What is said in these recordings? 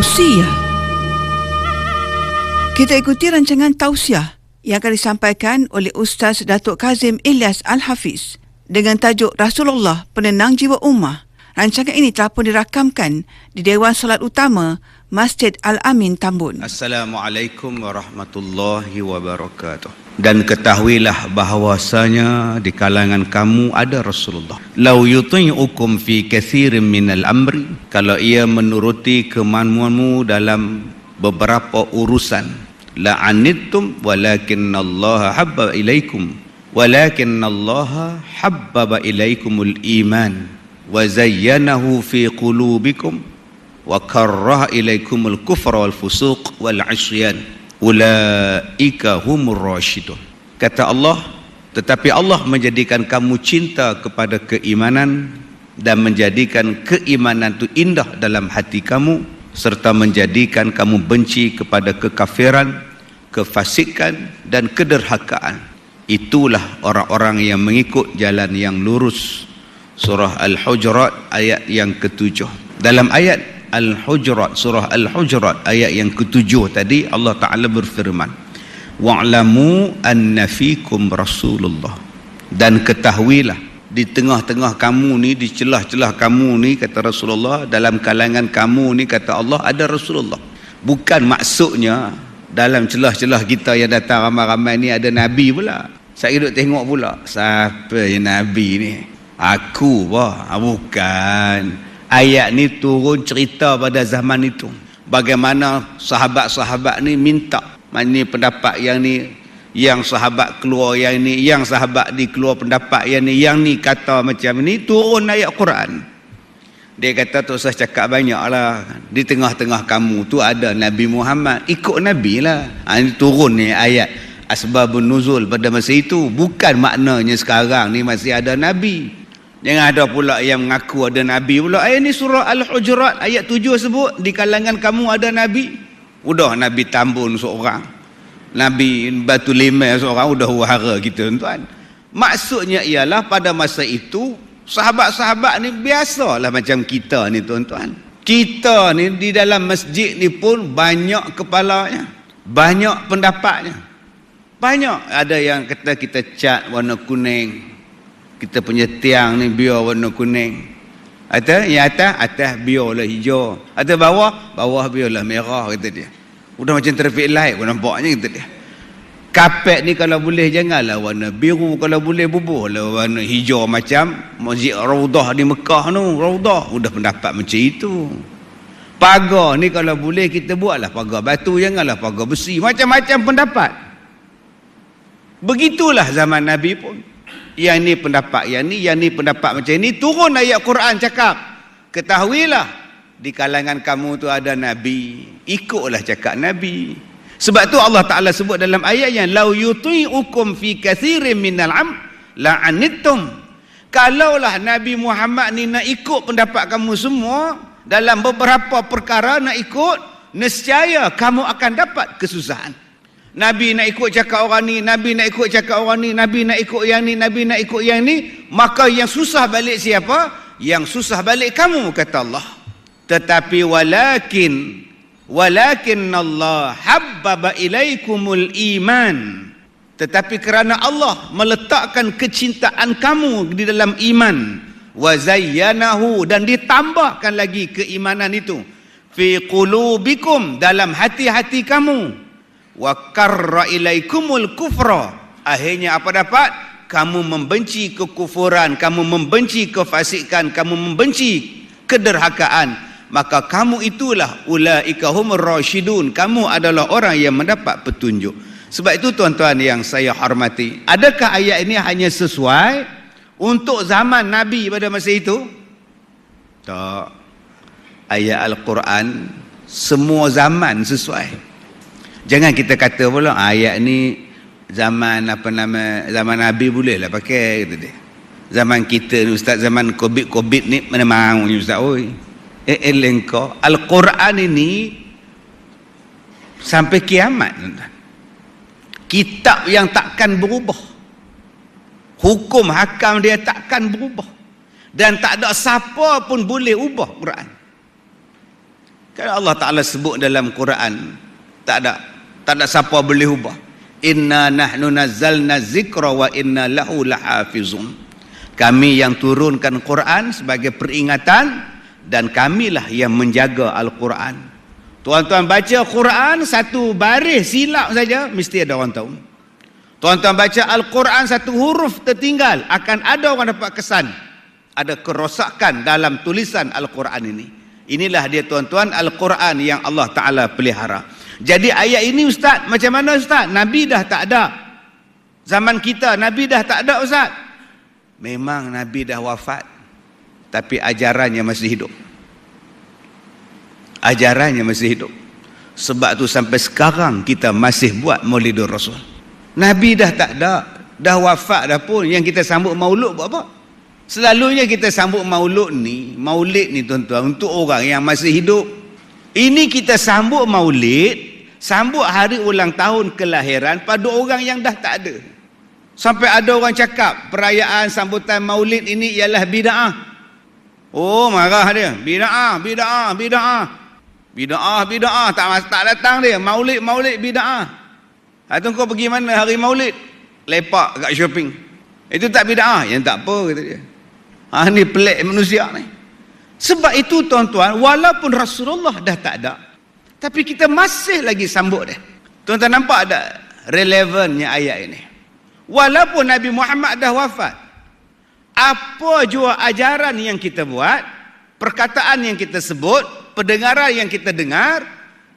Tausiah. Kita ikuti rancangan Tausiah yang akan disampaikan oleh Ustaz Datuk Kazim Ilyas Al-Hafiz dengan tajuk Rasulullah Penenang Jiwa Ummah. Rancangan ini telah pun dirakamkan di Dewan Solat Utama Masjid Al-Amin Tambun. Assalamualaikum warahmatullahi wabarakatuh. Dan ketahuilah bahawasanya di kalangan kamu ada Rasulullah. Lau yuti'ukum fi kathirin minal amri, kalau ia menuruti kemauanmu dalam beberapa urusan, la'anittum walakinnallaha habbaba ilaikumul iman wa zayyanahu fi qulubikum wa karraha ilaikumul kufra wal fusuq wal 'isyan ulaika humur rasyidun. Kata Allah, tetapi Allah menjadikan kamu cinta kepada keimanan dan menjadikan keimanan itu indah dalam hati kamu, serta menjadikan kamu benci kepada kekafiran, kefasikan dan kederhakaan. Itulah orang-orang yang mengikut jalan yang lurus. Surah Al-Hujurat ayat yang ke-7. Dalam ayat Al-Hujurat, surah Al-Hujurat ayat yang ke-7 tadi, Allah Ta'ala berfirman, wa'lamu anna fikum Rasulullah, dan ketahuilah di tengah-tengah kamu ni, di celah-celah kamu ni, kata Rasulullah, dalam kalangan kamu ni, kata Allah, ada Rasulullah. Bukan maksudnya dalam celah-celah kita yang datang ramai-ramai ni ada Nabi pula. Saya duduk tengok pula, siapa yang Nabi ni? Aku bah, bukan. Ayat ni turun cerita pada zaman itu, bagaimana sahabat-sahabat ni minta, ni pendapat yang ni, yang sahabat keluar yang ni, yang sahabat ni keluar pendapat yang ni kata macam ni. Turun ayat Quran. Dia kata tu saya cakap banyak lah, di tengah-tengah kamu tu ada Nabi Muhammad, ikut Nabi lah. Ini turun ni ayat asbabun nuzul pada masa itu. Bukan maknanya sekarang ni masih ada Nabi. Jangan ada pula yang mengaku ada Nabi pula. Ini surah Al-Hujurat ayat 7 sebut di kalangan kamu ada Nabi. Udah Nabi Tambun seorang, Nabi Batu Limau seorang, udah wahara kita tuan. Maksudnya ialah pada masa itu sahabat-sahabat ni biasalah macam kita ni tuan-tuan. Kita ni di dalam masjid ni pun banyak kepalanya, banyak pendapatnya. Banyak ada yang kata kita cat warna kuning, kita punya tiang ni biar warna kuning. Yang atas biarlah hijau. Atas bawah biarlah merah, kata dia. Udah macam traffic light pun nampaknya, kata dia. Kapet ni kalau boleh janganlah warna biru, kalau boleh bubuhlah warna hijau macam Masjid Raudah di Mekah tu. Raudah udah pendapat macam itu. Pagar ni kalau boleh kita buatlah pagar batu, janganlah pagar besi. Macam-macam pendapat. Begitulah zaman Nabi pun. Yang ni pendapat yang ni pendapat macam ni. Turun ayat Quran cakap, ketahuilah di kalangan kamu tu ada Nabi, ikutlah cakap Nabi. Sebab tu Allah Ta'ala sebut dalam ayat yang lau yuti'ukum fi kathirin minal la'anittum. Kalaulah Nabi Muhammad ni nak ikut pendapat kamu semua dalam beberapa perkara, nak ikut, nescaya kamu akan dapat kesusahan. Nabi nak ikut cakap orang ni, Nabi nak ikut cakap orang ni, Nabi nak ikut yang ni, Nabi nak ikut yang ni, maka yang susah balik siapa? Yang susah balik kamu, kata Allah. Tetapi walakin Allah habbaba ilaikumul iman. Tetapi kerana Allah meletakkan kecintaan kamu di dalam iman, wa zayyanahu, dan ditambahkan lagi keimanan itu, fi qulubikum, dalam hati-hati kamu, wa karra ilaikumul kufra, akhirnya apa dapat? Kamu membenci kekufuran, kamu membenci kefasikan, kamu membenci kederhakaan. Maka kamu itulah ulaika humur rasyidun, kamu adalah orang yang mendapat petunjuk. Sebab itu tuan-tuan yang saya hormati, adakah ayat ini hanya sesuai untuk zaman Nabi pada masa itu? Tak. Ayat Al-Quran semua zaman sesuai. Jangan kita kata pula ayat ni zaman zaman Nabi boleh lah pakai, kata dia. Zaman kita ni ustaz, zaman COVID ni mana mahu ni ustaz. Oi, lengkau Al-Quran ini sampai kiamat, tuan-tuan. Kitab yang takkan berubah, hukum hakam dia takkan berubah, dan tak ada siapa pun boleh ubah Quran. Kan Allah Ta'ala sebut dalam Quran, tak ada siapa boleh ubah. Inna nahnu nazzalna zikra wa inna lahu lahafizun. Kami yang turunkan Quran sebagai peringatan dan kamilah yang menjaga Al-Quran. Tuan-tuan baca Quran satu baris silap saja mesti ada orang tahu. Tuan-tuan baca Al-Quran satu huruf tertinggal, akan ada orang dapat kesan ada kerosakan dalam tulisan Al-Quran ini. Inilah dia tuan-tuan Al-Quran yang Allah Ta'ala pelihara. Jadi ayat ini Ustaz, macam mana Ustaz? Nabi dah tak ada. Zaman kita Nabi dah tak ada Ustaz. Memang Nabi dah wafat, tapi ajarannya masih hidup. Ajarannya masih hidup. Sebab tu sampai sekarang kita masih buat Maulidur Rasul. Nabi dah tak ada, dah wafat dah pun, yang kita sambut maulud buat apa? Selalunya kita sambut maulid ni tuan-tuan untuk orang yang masih hidup. Ini kita sambut maulid, sambut hari ulang tahun kelahiran pada orang yang dah tak ada. Sampai ada orang cakap perayaan sambutan maulid ini ialah bid'ah. Oh, marah dia. Bid'ah tak datang dia. Maulid bid'ah. Atau kau pergi mana hari maulid? Lepak kat shopping. Itu tak bid'ah? Yang tak apa kata dia. Ni pelik manusia ni. Sebab itu tuan-tuan, walaupun Rasulullah dah tak ada, tapi kita masih lagi sambut dia. Tuan-tuan nampak tak relevannya ayat ini? Walaupun Nabi Muhammad dah wafat, apa jua ajaran yang kita buat, perkataan yang kita sebut, pendengaran yang kita dengar,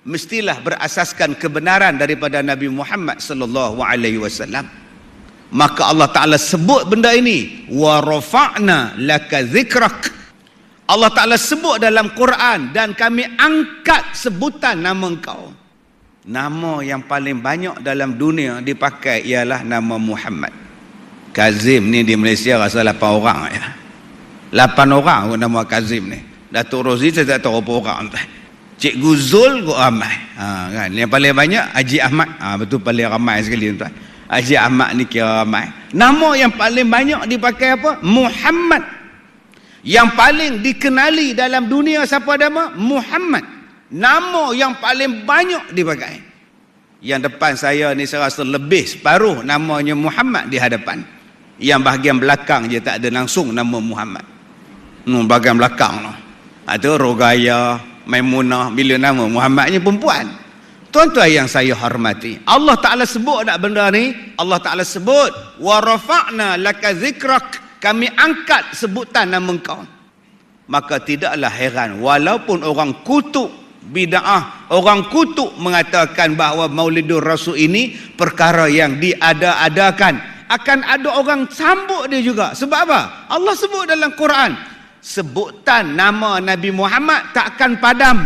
mestilah berasaskan kebenaran daripada Nabi Muhammad sallallahu alaihi wasallam. Maka Allah Ta'ala sebut benda ini, wa rafa'na laka zikrak. Allah Ta'ala sebut dalam Quran, dan kami angkat sebutan nama engkau. Nama yang paling banyak dalam dunia dipakai ialah nama Muhammad. Kazim ni di Malaysia rasa 8 orang ya. 8 orang pun nama Kazim ni. Datuk Rozi saya tak tahu berapa orang entah. Cikgu Zul kok ramai. Kan? Yang paling banyak Haji Ahmad. Betul paling ramai sekali tuan. Haji Ahmad ni kira ramai. Nama yang paling banyak dipakai apa? Muhammad. Yang paling dikenali dalam dunia siapa nama? Muhammad. Nama yang paling banyak dipakai. Yang depan saya ni saya rasa lebih separuh namanya Muhammad di hadapan. Yang bahagian belakang je tak ada langsung nama Muhammad. Bahagian belakang tu. Itu Rogaya, Maimunah, bila nama Muhammadnya perempuan. Tuan-tuan yang saya hormati, Allah Ta'ala sebut tak benda ni? Allah Ta'ala sebut, wa rafa'na laka zikrak, kami angkat sebutan nama engkau. Maka tidaklah heran, walaupun orang kutuk bid'ah, orang kutuk mengatakan bahawa Maulidur Rasul ini perkara yang diada-adakan, akan ada orang sambut dia juga. Sebab apa? Allah sebut dalam Quran, sebutan nama Nabi Muhammad takkan padam,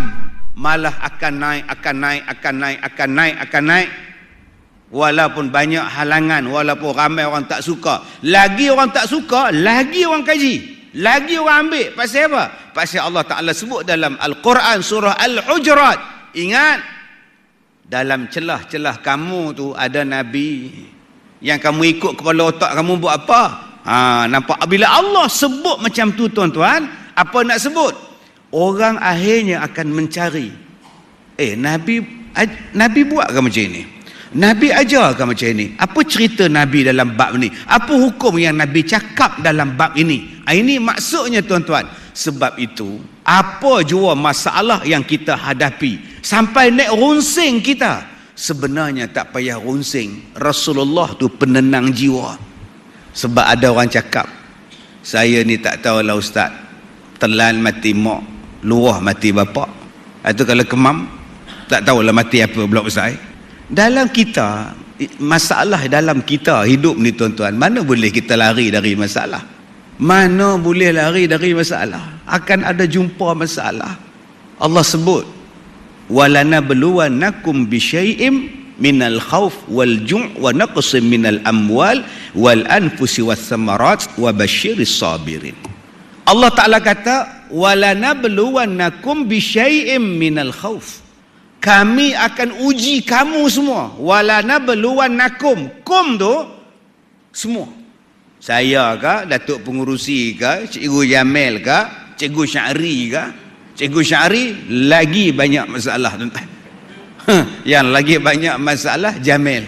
malah akan naik. Walaupun banyak halangan, walaupun ramai orang tak suka, lagi orang tak suka, lagi orang kaji, lagi orang ambil. Pasal apa? Pasal Allah Ta'ala sebut dalam Al-Quran surah Al-Hujurat. Ingat, dalam celah-celah kamu tu ada Nabi yang kamu ikut kepala otak kamu buat apa? Nampak? Bila Allah sebut macam tu tuan-tuan, apa nak sebut? Orang akhirnya akan mencari, Nabi buat ke macam ini? Nabi ajar ke macam ini? Apa cerita Nabi dalam bab ni? Apa hukum yang Nabi cakap dalam bab ini? Ini maksudnya tuan-tuan. Sebab itu, apa jua masalah yang kita hadapi sampai naik runsing kita, sebenarnya tak payah runsing. Rasulullah tu penenang jiwa. Sebab ada orang cakap, saya ni tak tahulah Ustaz, telan mati mak, luah mati bapak. Itu kalau kemam, tak tahulah mati apa pula Ustaz. Dalam kita, masalah dalam kita hidup ni tuan-tuan, mana boleh kita lari dari masalah? Mana boleh lari dari masalah? Akan ada jumpa masalah. Allah sebut, walanabluwannakum bisyai'im minal khawf wal ju' wa naqsim minal amwal wal anfusi was samarat wa basyiris sabirin. Allah Ta'ala kata, walanabluwannakum bisyai'im minal khawf, kami akan uji kamu semua. Walanabluwannakum, kum tu semua. Saya ke, Datuk Pengurusi ke, Cikgu Jamil ke, Cikgu Syahri ke, Cikgu Syahri lagi banyak masalah tuan-tuan. Yang lagi banyak masalah Jamil.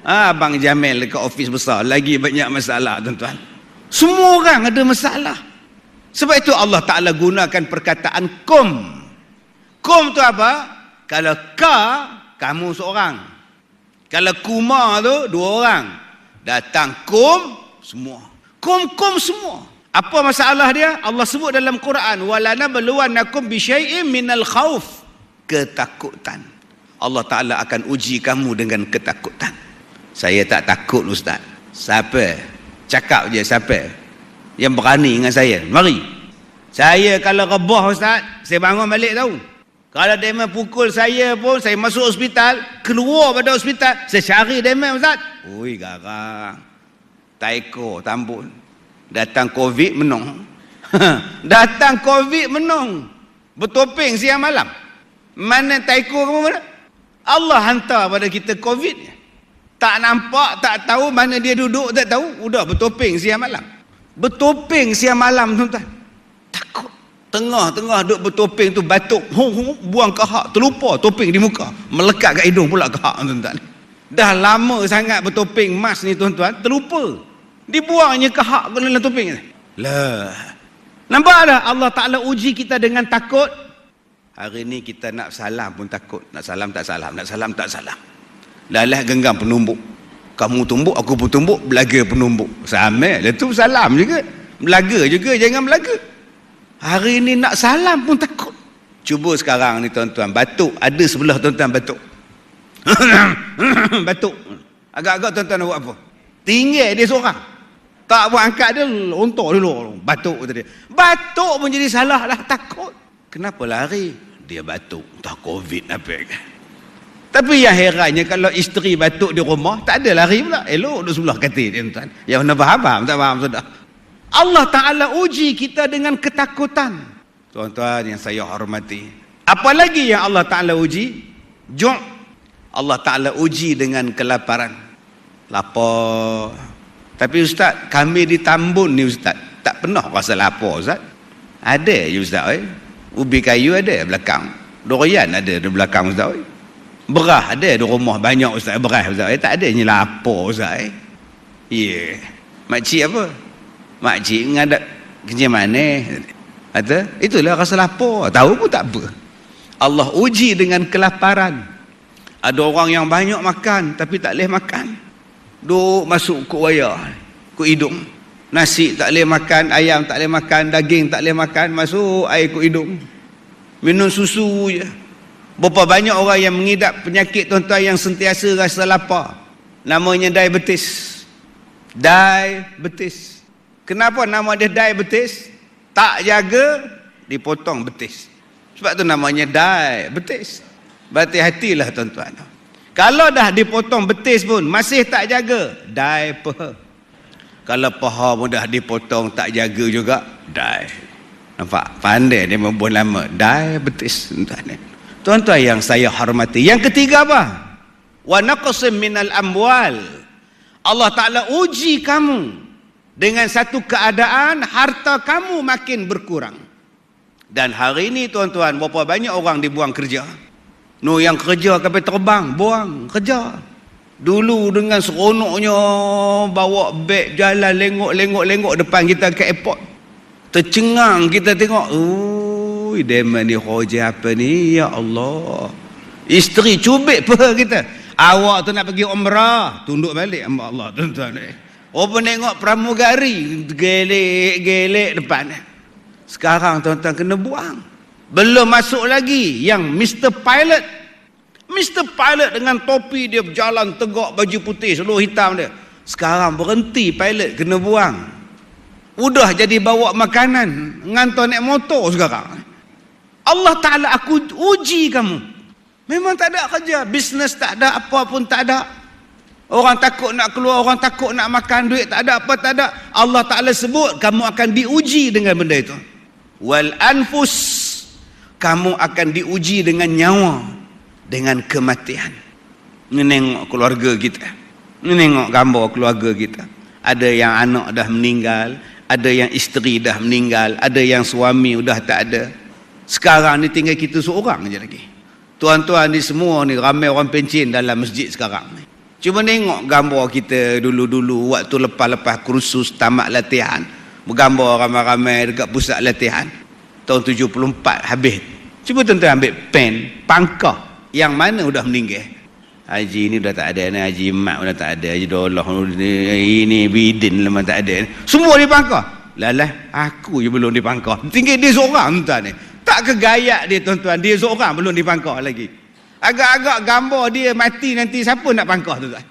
Abang Jamil dekat ofis besar lagi banyak masalah tuan-tuan. Semua orang ada masalah. Sebab itu Allah Ta'ala gunakan perkataan kum. Kum tu apa? Kalau ka, kamu seorang. Kalau kuma tu, 2 orang. Datang kum, semua. Kum semua. Apa masalah dia? Allah sebut dalam Quran, walanabluwannakum bisyai'im minal khauf. Ketakutan. Allah Ta'ala akan uji kamu dengan ketakutan. Saya tak takut ustaz. Siapa? Cakap je siapa yang berani dengan saya. Mari. Saya kalau rebah ustaz, saya bangun balik tahu. Kalau demam pukul saya pun, saya masuk hospital, keluar pada hospital, saya cari demam ustaz. Ui garang. Taiko tambun. Datang Covid menung. Datang Covid menung. Bertopeng siang malam. Mana taiko kamu mana? Allah hantar pada kita Covid. Tak nampak, tak tahu mana dia duduk, tak tahu. Udah bertopeng siang malam. Bertopeng siang malam tuan-tuan. Takut. Tengah-tengah duduk bertopeng tu batuk. Buang kahak. Terlupa topeng di muka. Melekat kat hidung pula kahak tuan-tuan. Dah lama sangat bertopeng mas ni tuan-tuan. Terlupa. Dibuangnya kahak ke dalam topeng. Lah. Nampak tak? Allah Ta'ala uji kita dengan takut. Hari ni kita nak salam pun takut. Nak salam tak salam. Nak salam tak salam. Lalah genggam penumbuk. Kamu tumbuk, aku pun tumbuk. Belaga penumbuk. Sama lah tu salam juga. Belaga juga, jangan belaga. Hari ni nak salam pun takut. Cuba sekarang ni tuan-tuan. Batuk. Ada sebelah tuan-tuan batuk. Batuk. Agak-agak tuan-tuan nak buat apa? Tinggal dia seorang. Tak buat angkat dia, lontok dulu. Batuk tadi. Batuk pun jadi salah lah. Takut. Kenapa lari? Dia batuk. Tak Covid apa kan? Tapi yang herannya kalau isteri batuk di rumah, tak ada lari pula. Elok duduk sebelah katil dia tuan. Yang mana faham, tak faham sudah. Allah Ta'ala uji kita dengan ketakutan. Tuan-tuan yang saya hormati. Apa lagi yang Allah Ta'ala uji? Ju'. Allah Ta'ala uji dengan kelaparan. Lapar. Tapi ustaz, kami di Tambun ni ustaz, tak pernah rasa lapar ustaz. Ada je ustaz. Ubi kayu ada belakang. Durian ada di belakang ustaz. Beras ada di rumah banyak ustaz, beras ustaz. Tak ada ni lapar ustaz. Ya. Makcik apa? Makcik ngadak kerja mana? Kata, itulah rasa lapar. Tahu pun tak apa. Allah uji dengan kelaparan. Ada orang yang banyak makan tapi tak boleh makan. Duk masuk kuk wayar, kuk hidung. Nasi tak boleh makan, ayam tak boleh makan, daging tak boleh makan, masuk air kuk hidung. Minum susu je. Berapa banyak orang yang mengidap penyakit tuan-tuan yang sentiasa rasa lapar. Namanya diabetes. Diabetes. Kenapa nama dia diabetes? Tak jaga, dipotong betis. Sebab tu namanya diabetes. Berhati-hatilah tuan-tuan. Kalau dah dipotong betis pun masih tak jaga, diaper. Kalau paha pun dah dipotong tak jaga juga, nampak? Pandai dia membuat lama. Diabetes tuan-tuan. Tuan-tuan yang saya hormati. Yang ketiga apa? Wa naqsim minal amwal. Allah Ta'ala uji kamu dengan satu keadaan harta kamu makin berkurang. Dan hari ini tuan-tuan, berapa banyak orang dibuang kerja. No, yang kerja kapal terbang, buang kerja. Dulu dengan seronoknya bawa beg jalan lengok depan kita ke airport. Tercengang kita tengok. Ui, dema ni hoja apa ni? Ya Allah. Isteri cubit apa kita? Awak tu nak pergi umrah, tunduk balik sama Allah tuan-tuan. Apa tengok pramugari gelek depan. Sekarang tuan-tuan kena buang. Belum masuk lagi yang Mr. Pilot. Mr. Pilot dengan topi dia berjalan tegak, baju putih seluruh hitam dia. Sekarang berhenti pilot, kena buang. Udah jadi bawa makanan, ngantor naik motor sekarang. Allah Ta'ala aku uji kamu. Memang tak ada kerja, bisnes tak ada, apa pun tak ada. Orang takut nak keluar, orang takut nak makan, duit tak ada, apa tak ada. Allah Ta'ala sebut kamu akan diuji dengan benda itu. Wal anfus, kamu akan diuji dengan nyawa, dengan kematian. Menengok keluarga kita, menengok gambar keluarga kita. Ada yang anak dah meninggal, ada yang isteri dah meninggal, ada yang suami dah tak ada. Sekarang ni tinggal kita seorang je lagi. Tuan-tuan ni semua ni ramai orang pencen dalam masjid sekarang ni. Cuma tengok gambar kita dulu-dulu waktu lepas-lepas kursus tamat latihan, bergambar ramai-ramai dekat pusat latihan tahun 74 habis. Cuba tuan-tuan ambil pen, pangkah yang mana dah meninggal. Haji ni dah tak ada ni, Haji Mat dah tak ada, Haji Dolah ini Bidin memang tak ada. Semua dipangkah. Lalah aku je belum dipangkah. Tinggal dia seorang tuan ni. Tak kegayak dia tuan-tuan, dia seorang belum dipangkah lagi. Agak-agak gambar dia mati nanti siapa nak pangkah tuan-tuan?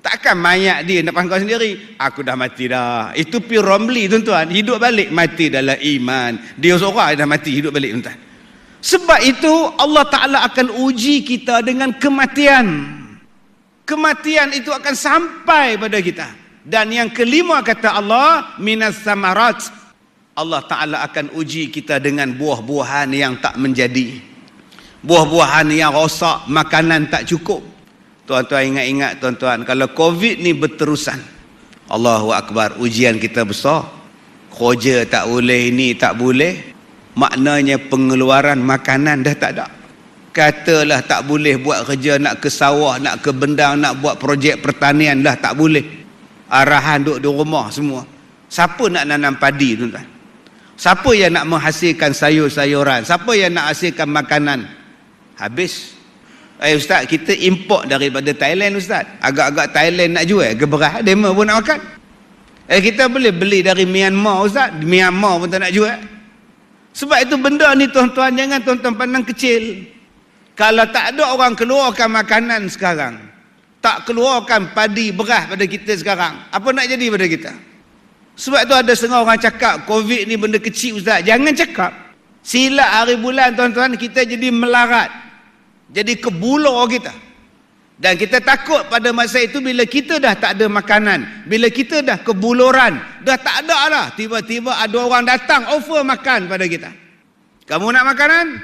Takkan mayat dia nak pangkah sendiri. Aku dah mati dah. Itu P. Romli tuan-tuan, hidup balik mati dalam iman. Dia seorang dah mati hidup balik tuan-tuan. Sebab itu Allah Ta'ala akan uji kita dengan kematian. Kematian itu akan sampai pada kita. Dan yang kelima kata Allah, minas samarat. Allah Ta'ala akan uji kita dengan buah-buahan yang tak menjadi. Buah-buahan yang rosak, makanan tak cukup. Tuan-tuan ingat-ingat tuan-tuan, kalau COVID ni berterusan, Allahu Akbar, ujian kita besar. Kerja tak boleh, ini tak boleh. Maknanya pengeluaran makanan dah tak ada. Katalah tak boleh buat kerja, nak ke sawah, nak ke bendang, nak buat projek pertanian dah tak boleh. Arahan duduk di rumah semua. Siapa nak nanam padi tuan-tuan? Siapa yang nak menghasilkan sayur-sayuran? Siapa yang nak hasilkan makanan? Habis. Ustaz, kita import daripada Thailand Ustaz. Agak-agak Thailand nak jual ke beras, dema pun nak makan. Kita boleh beli dari Myanmar Ustaz. Myanmar pun tak nak jual. Sebab itu benda ni tuan-tuan, jangan tuan-tuan pandang kecil. Kalau tak ada orang keluarkan makanan sekarang, tak keluarkan padi beras pada kita sekarang, apa nak jadi pada kita? Sebab itu ada setengah orang cakap COVID ni benda kecil Ustaz. Jangan cakap. Silap hari bulan tuan-tuan, kita jadi melarat, jadi kebulur kita. Dan kita takut pada masa itu bila kita dah tak ada makanan, bila kita dah kebuluran, dah tak ada lah, tiba-tiba ada orang datang offer makan pada kita. Kamu nak makanan?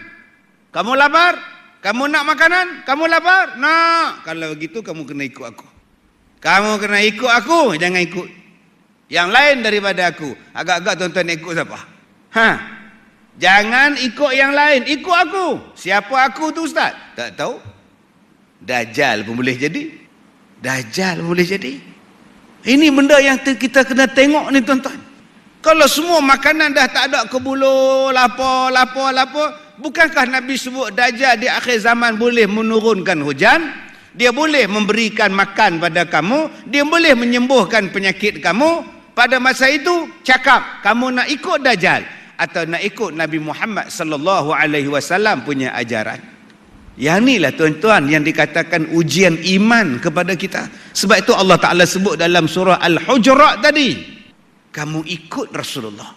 Kamu lapar? Kamu nak makanan? Kamu lapar? Nak. Kalau begitu kamu kena ikut aku. Kamu kena ikut aku, jangan ikut yang lain daripada aku. Agak-agak tuan-tuan nak ikut siapa? Jangan ikut yang lain, ikut aku. Siapa aku tu Ustaz? Tak tahu. Dajjal pun boleh jadi. Dajjal pun boleh jadi. Ini benda yang kita kena tengok ni tuan-tuan. Kalau semua makanan dah tak ada, kebulur, lapar, bukankah Nabi sebut Dajjal di akhir zaman boleh menurunkan hujan? Dia boleh memberikan makan pada kamu, dia boleh menyembuhkan penyakit kamu. Pada masa itu cakap, kamu nak ikut Dajjal atau nak ikut Nabi Muhammad sallallahu alaihi wasallam punya ajaran? Yang inilah tuan-tuan yang dikatakan ujian iman kepada kita. Sebab itu Allah Ta'ala sebut dalam surah Al-Hujurat tadi, kamu ikut Rasulullah.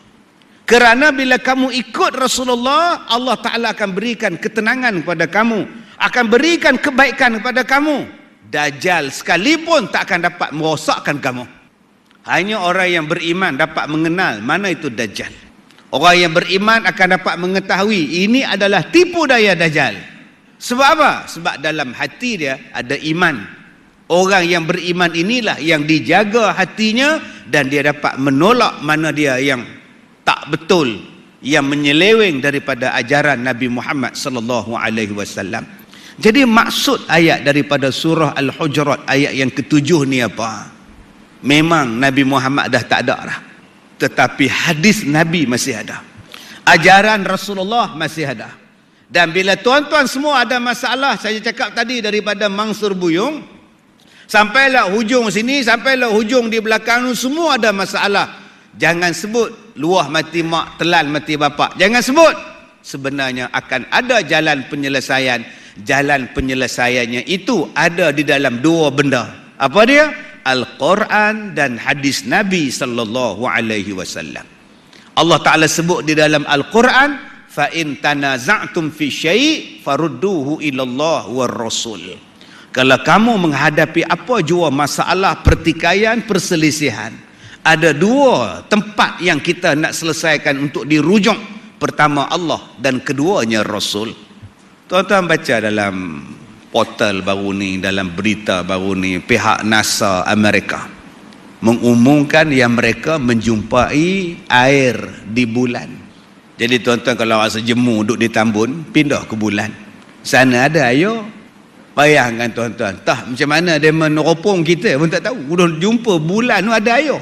Kerana bila kamu ikut Rasulullah, Allah Ta'ala akan berikan ketenangan kepada kamu, akan berikan kebaikan kepada kamu. Dajjal sekalipun tak akan dapat merosakkan kamu. Hanya orang yang beriman dapat mengenal mana itu Dajjal. Orang yang beriman akan dapat mengetahui ini adalah tipu daya Dajjal. Sebab apa? Sebab dalam hati dia ada iman. Orang yang beriman inilah yang dijaga hatinya dan dia dapat menolak mana dia yang tak betul, yang menyeleweng daripada ajaran Nabi Muhammad sallallahu alaihi wasallam. Jadi maksud ayat daripada surah Al-Hujurat ayat yang ke-7 ni apa? Memang Nabi Muhammad dah tak ada dah. Tetapi hadis Nabi masih ada. Ajaran Rasulullah masih ada. Dan bila tuan-tuan semua ada masalah, saya cakap tadi daripada Mansur Buyung sampailah hujung sini, sampailah hujung di belakang, semua ada masalah. Jangan sebut luah mati mak, telan mati bapak. Jangan sebut. Sebenarnya akan ada jalan penyelesaian. Jalan penyelesaiannya itu ada di dalam dua benda. Apa dia? Al-Quran dan hadis Nabi sallallahu alaihi wasallam. Allah Ta'ala sebut di dalam Al-Quran, fa in tanaza'tum fi syai' farudduhu ila Allah war Rasul. Kalau kamu menghadapi apa jua masalah, pertikaian, perselisihan, ada dua tempat yang kita nak selesaikan untuk dirujuk. Pertama Allah dan keduanya Rasul. Tuan-tuan baca dalam portal baru ni, dalam berita baru ni, pihak NASA Amerika mengumumkan yang mereka menjumpai air di bulan. Jadi tuan-tuan kalau rasa jemu duduk di Tambun, pindah ke bulan. Sana ada air. Bayangkan tuan-tuan, macam mana dia meneropong kita pun tak tahu. Udah jumpa bulan tu ada air.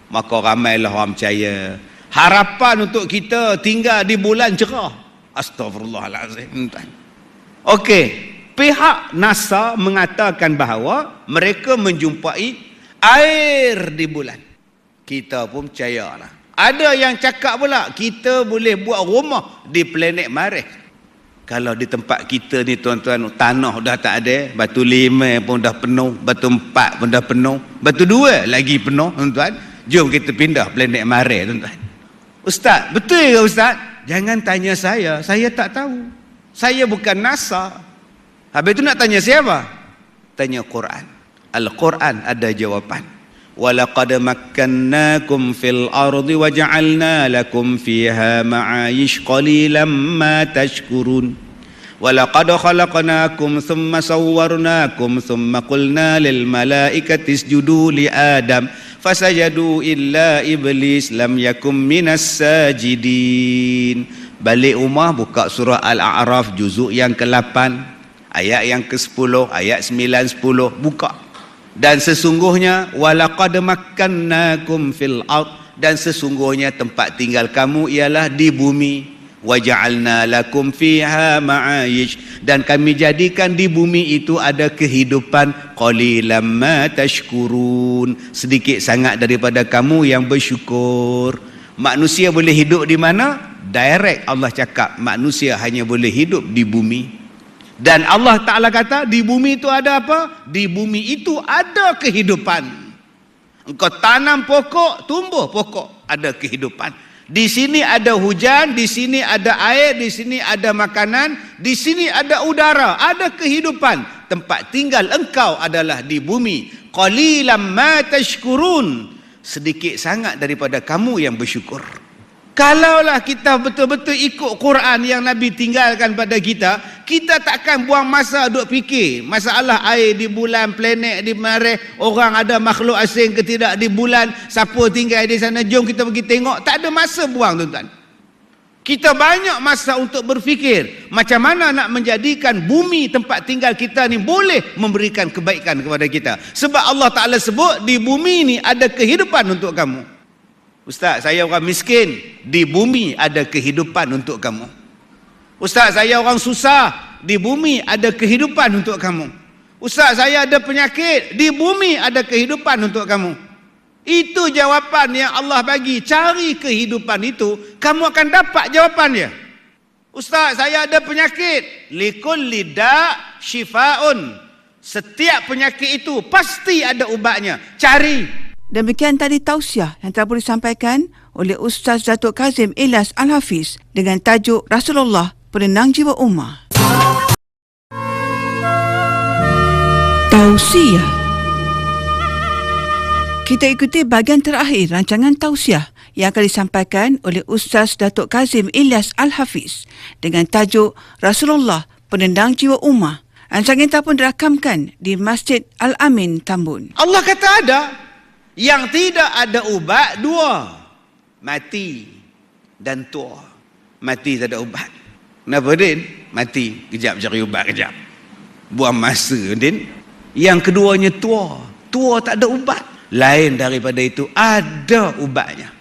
Maka ramailah orang percaya. Harapan untuk kita tinggal di bulan cerah. Astaghfirullahalazim. Okey, pihak NASA mengatakan bahawa mereka menjumpai air di bulan. Kita pun percayalah. Ada yang cakap pula kita boleh buat rumah di planet Marikh. Kalau di tempat kita ni tuan-tuan, tanah dah tak ada, batu 5 pun dah penuh, batu 4 pun dah penuh, batu 2 lagi penuh tuan-tuan. Jom kita pindah planet Marikh tuan-tuan. Ustaz, betul ke Ustaz? Jangan tanya saya tak tahu. Saya bukan NASA. Habis tu nak tanya siapa? Tanya Quran. Al-Quran ada jawapan. وَلَقَدْ مَكَّنَّاكُمْ فِي الْأَرْضِ وَجَعَلْنَا لَكُمْ فِيهَا مَعَايِشْ قَلِيلًا مَا تَشْكُرُونَ وَلَقَدْ خَلَقْنَاكُمْ ثُمَّ صَوَّرْنَاكُمْ ثُمَّ قُلْنَا لِلْمَلَائِكَةِ اسْجُدُوا لِآدَمَ فَسَجَدُوا إِلَّا إِبْلِيسَ لَمْ يَكُنْ مِنَ السَّاجِدِينَ. Balik rumah buka surah Al-A'raf juzuk yang ke-8, ayat yang ke-10, ayat 9, 10, buka. Dan sesungguhnya walaqad makkannakum fil ard, dan sesungguhnya tempat tinggal kamu ialah di bumi. Waja'alna lakum fiha ma'ayish, dan kami jadikan di bumi itu ada kehidupan. Qalilam ma tashkurun, sedikit sangat daripada kamu yang bersyukur. Manusia boleh hidup di mana? Direct Allah cakap manusia hanya boleh hidup di bumi. Dan Allah Ta'ala kata di bumi itu ada apa? Di bumi itu ada kehidupan. Engkau tanam pokok, tumbuh pokok, ada kehidupan. Di sini ada hujan, di sini ada air, di sini ada makanan, di sini ada udara, ada kehidupan. Tempat tinggal engkau adalah di bumi. Qalilam ma tashkurun, sedikit sangat daripada kamu yang bersyukur. Kalaulah kita betul-betul ikut Quran yang Nabi tinggalkan pada kita, kita takkan buang masa duk fikir masalah air di bulan, planet di Marikh, orang ada makhluk asing ke tidak di bulan, siapa tinggal di sana, jom kita pergi tengok. Tak ada masa buang tuan-tuan. Kita banyak masa untuk berfikir macam mana nak menjadikan bumi tempat tinggal kita ni boleh memberikan kebaikan kepada kita. Sebab Allah Ta'ala sebut di bumi ni ada kehidupan untuk kamu. Ustaz, saya orang miskin, di bumi ada kehidupan untuk kamu. Ustaz, saya orang susah, di bumi ada kehidupan untuk kamu. Ustaz, saya ada penyakit, di bumi ada kehidupan untuk kamu. Itu jawapan yang Allah bagi. Cari kehidupan itu, kamu akan dapat jawapannya. Ustaz, saya ada penyakit, likulli da' shifaun. Setiap penyakit itu pasti ada ubatnya. Cari. Demikian tadi tausiah yang telah disampaikan oleh Ustaz Datuk Kazim Ilyas Al-Hafiz dengan tajuk Rasulullah Penenang Jiwa Ummah. Tausiah. Kita ikuti bahagian terakhir rancangan tausiah yang akan disampaikan oleh Ustaz Datuk Kazim Ilyas Al-Hafiz dengan tajuk Rasulullah Penendang Jiwa Ummah. Rancangan itu pun dirakamkan di Masjid Al-Amin, Tambun. Allah kata ada. Yang tidak ada ubat dua, mati dan tua. Mati tak ada ubat. Kenapa Din? Mati, kejap cari ubat kejap, buang masa Din. Yang keduanya tua. Tua tak ada ubat. Lain daripada itu, ada ubatnya.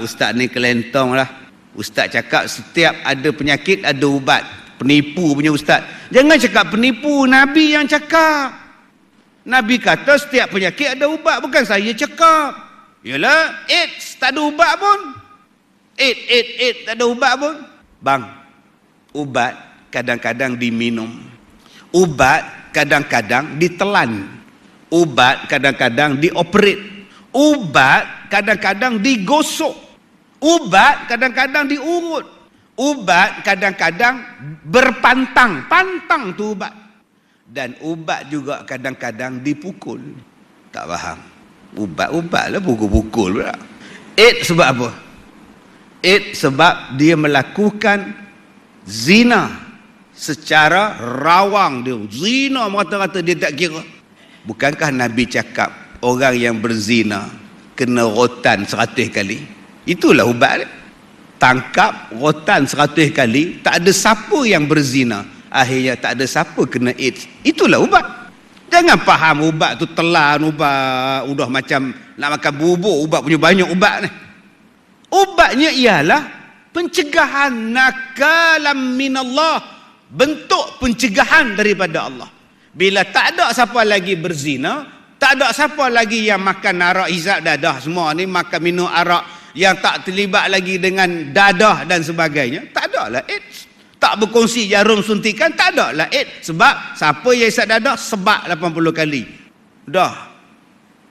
Ustaz ni kelentong lah. Ustaz cakap setiap ada penyakit ada ubat. Penipu punya ustaz. Jangan cakap penipu, Nabi yang cakap. Nabi kata setiap penyakit ada ubat, bukan saya cakap. Yalah, AIDS tak ada ubat pun. AIDS tak ada ubat pun. Bang, ubat kadang-kadang diminum. Ubat kadang-kadang ditelan. Ubat kadang-kadang dioperate. Ubat kadang-kadang digosok. Ubat kadang-kadang diurut. Ubat kadang-kadang berpantang. Pantang tu ubat. Dan ubat juga kadang-kadang dipukul. Tak faham. Ubat-ubat lah pukul-pukul pula. AIDS sebab apa? AIDS sebab dia melakukan zina secara rawang dia. Zina rata-rata dia tak kira. Bukankah Nabi cakap orang yang berzina kena rotan 100 kali. Itulah ubat dia. Tangkap, rotan 100 kali, tak ada siapa yang berzina, akhirnya tak ada siapa kena AIDS. Itulah ubat. Jangan faham ubat tu telan, ubat udah macam nak makan bubur, ubat punya banyak ubat ni. Ubatnya ialah pencegahan, nakalam minallah, bentuk pencegahan daripada Allah. Bila tak ada siapa lagi berzina, tak ada siapa lagi yang makan arak hisap dadah semua ni, makan minum arak yang tak terlibat lagi dengan dadah dan sebagainya, tak ada lah AIDS. Tak berkongsi jarum suntikan, tak ada lah AIDS. Sebab siapa yang hisap dadah sebab 80 kali. Dah.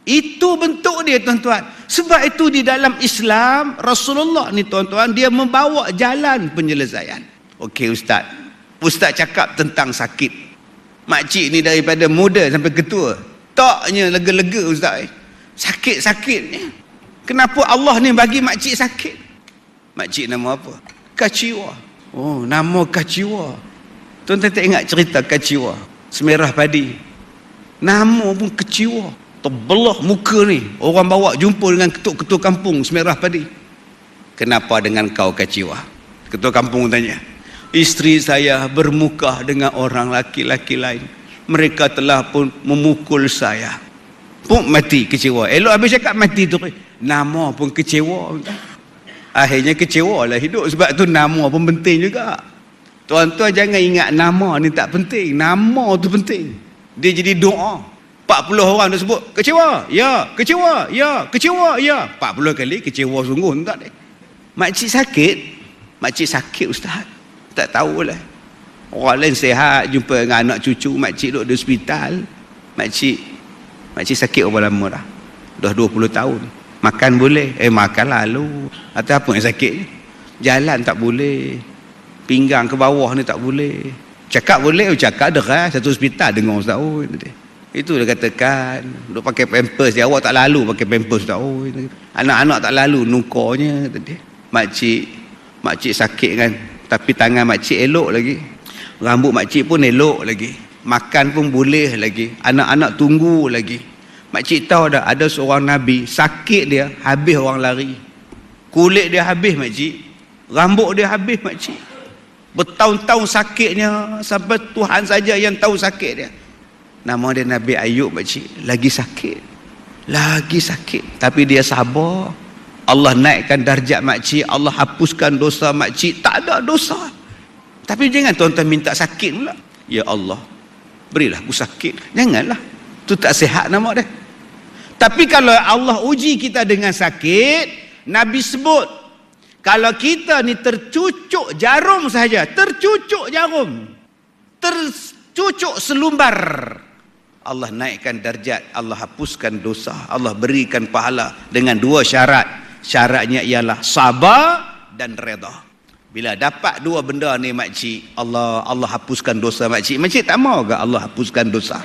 Itu bentuk dia, tuan-tuan. Sebab itu di dalam Islam, Rasulullah ni, tuan-tuan, dia membawa jalan penyelesaian. Okey ustaz, ustaz cakap tentang sakit. Makcik ni daripada muda sampai ketua, taknya lega-lega ustaz. Sakit-sakit ni, kenapa Allah ni bagi makcik sakit? Makcik nama apa? Kaciwa. Oh, nama Kaciwa. Tuan-tuan tak ingat cerita Kaciwa? Semerah padi. Nama pun Kaciwa. Terbelah muka ni. Orang bawa jumpa dengan ketua-ketua kampung Semerah padi. Kenapa dengan kau Kaciwa? Ketua kampung tanya. Isteri saya bermukah dengan orang laki-laki lain. Mereka telah pun memukul saya. Pun mati kecewa. Elok habis cakap mati tu. Nama pun kecewa. Akhirnya kecewa lah hidup. Sebab tu nama pun penting juga. Tuan-tuan jangan ingat nama ni tak penting. Nama tu penting. Dia jadi doa. 40 orang dah sebut kecewa, ya, kecewa, ya, kecewa, ya. 40 kali kecewa sungguh tak deh. Makcik sakit ustaz. Tak tahulah. Orang lain sihat jumpa dengan anak cucu, makcik duduk di hospital. Makcik sakit berapa lama dah? Dah 20 tahun. Makan boleh? Makan lalu. Atau apa yang sakit? Jalan tak boleh. Pinggang ke bawah ni tak boleh. Cakap boleh, cakap deras. Satu hospital dengar ustaz. Oh, itu dia katakan. Duk pakai pampers dia. Awak tak lalu pakai pampers ustaz. Oh, anak-anak tak lalu nukarnya. Makcik sakit kan. Tapi tangan makcik elok lagi. Rambut makcik pun elok lagi. Makan pun boleh lagi. Anak-anak tunggu lagi. Makcik tahu dah, ada seorang Nabi, sakit dia, habis orang lari. Kulit dia habis makcik. Rambut dia habis makcik. Bertahun-tahun sakitnya, sampai Tuhan saja yang tahu sakit dia. Nama dia Nabi Ayub makcik. Lagi sakit. Tapi dia sabar. Allah naikkan darjat makcik, Allah hapuskan dosa makcik, tak ada dosa. Tapi jangan tuan-tuan minta sakit pula. Ya Allah, berilah aku sakit. Janganlah. Itu tak sihat nama dia. Tapi kalau Allah uji kita dengan sakit, Nabi sebut, kalau kita ni tercucuk jarum saja, tercucuk selumbar, Allah naikkan darjat, Allah hapuskan dosa, Allah berikan pahala dengan 2 syarat. Syaratnya ialah sabar dan redha. Bila dapat 2 benda ni makcik, Allah hapuskan dosa makcik. Makcik tak mau ke Allah hapuskan dosa?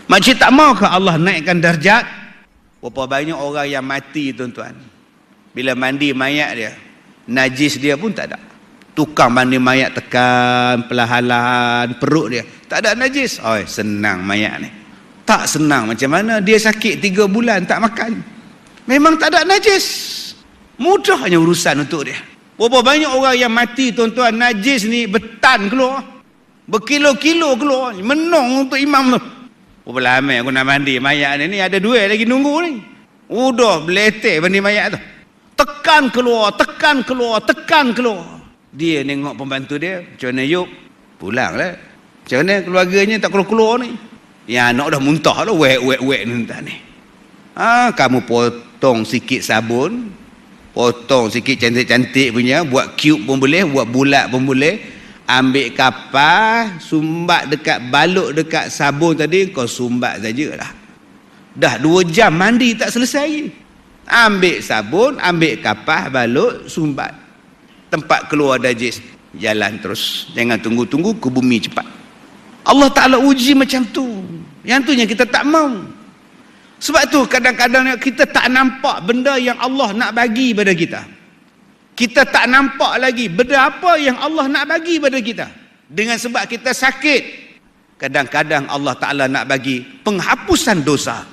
Makcik tak mau ke Allah naikkan darjat? Berapa banyak orang yang mati tuan-tuan, bila mandi mayat dia, najis dia pun tak ada. Tukang mandi mayat tekan perlahan-lahan perut dia, tak ada najis. Oh, senang mayat ni. Tak senang macam mana? Dia sakit 3 bulan tak makan, memang tak ada najis. Mudahnya urusan untuk dia. Berapa banyak orang yang mati tuan-tuan, najis ni betan keluar, berkilo-kilo keluar, menong untuk imam tu. Berapa lama aku nak mandi mayat ni ada 2 lagi nunggu ni. Udah beletek mandi mayat tu. Tekan keluar. Dia nengok pembantu dia, macam mana Yub? Pulang lah. Macam mana keluarganya tak keluar-keluar ni? Ya anak dah muntah lah, wek ni entah ni. Kamu potong sikit sabun, potong sikit cantik-cantik punya, buat cube pun boleh, buat bulat pun boleh. Ambil kapas, sumbat dekat, balut dekat sabun tadi, kau sumbat sajalah. Dah 2 jam mandi tak selesai. Ambil sabun, ambil kapas, balut, sumbat. Tempat keluar najis, jalan terus. Jangan tunggu-tunggu ke bumi cepat. Allah Ta'ala uji macam tu. Yang tu yang kita tak mau. Sebab tu kadang-kadang kita tak nampak benda yang Allah nak bagi pada kita. Kita tak nampak lagi benda apa yang Allah nak bagi pada kita. Dengan sebab kita sakit, kadang-kadang Allah Ta'ala nak bagi penghapusan dosa.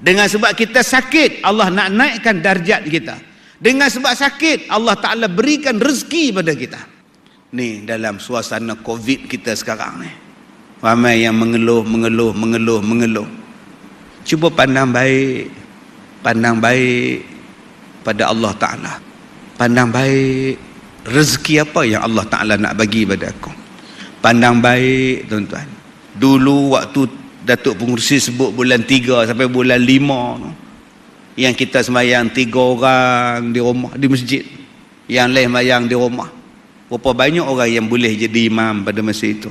Dengan sebab kita sakit, Allah nak naikkan darjat kita. Dengan sebab sakit, Allah Ta'ala berikan rezeki pada kita. Ni dalam suasana COVID kita sekarang ni, ramai yang mengeluh. Cuba pandang baik pada Allah Ta'ala. Pandang baik rezeki apa yang Allah Ta'ala nak bagi pada aku. Pandang baik tuan-tuan. Dulu waktu Datuk Pengerusi sebut bulan 3 sampai bulan 5 tu, yang kita sembahyang 3 orang di rumah, di masjid, yang lain sembahyang di rumah. Berapa banyak orang yang boleh jadi imam pada masa itu?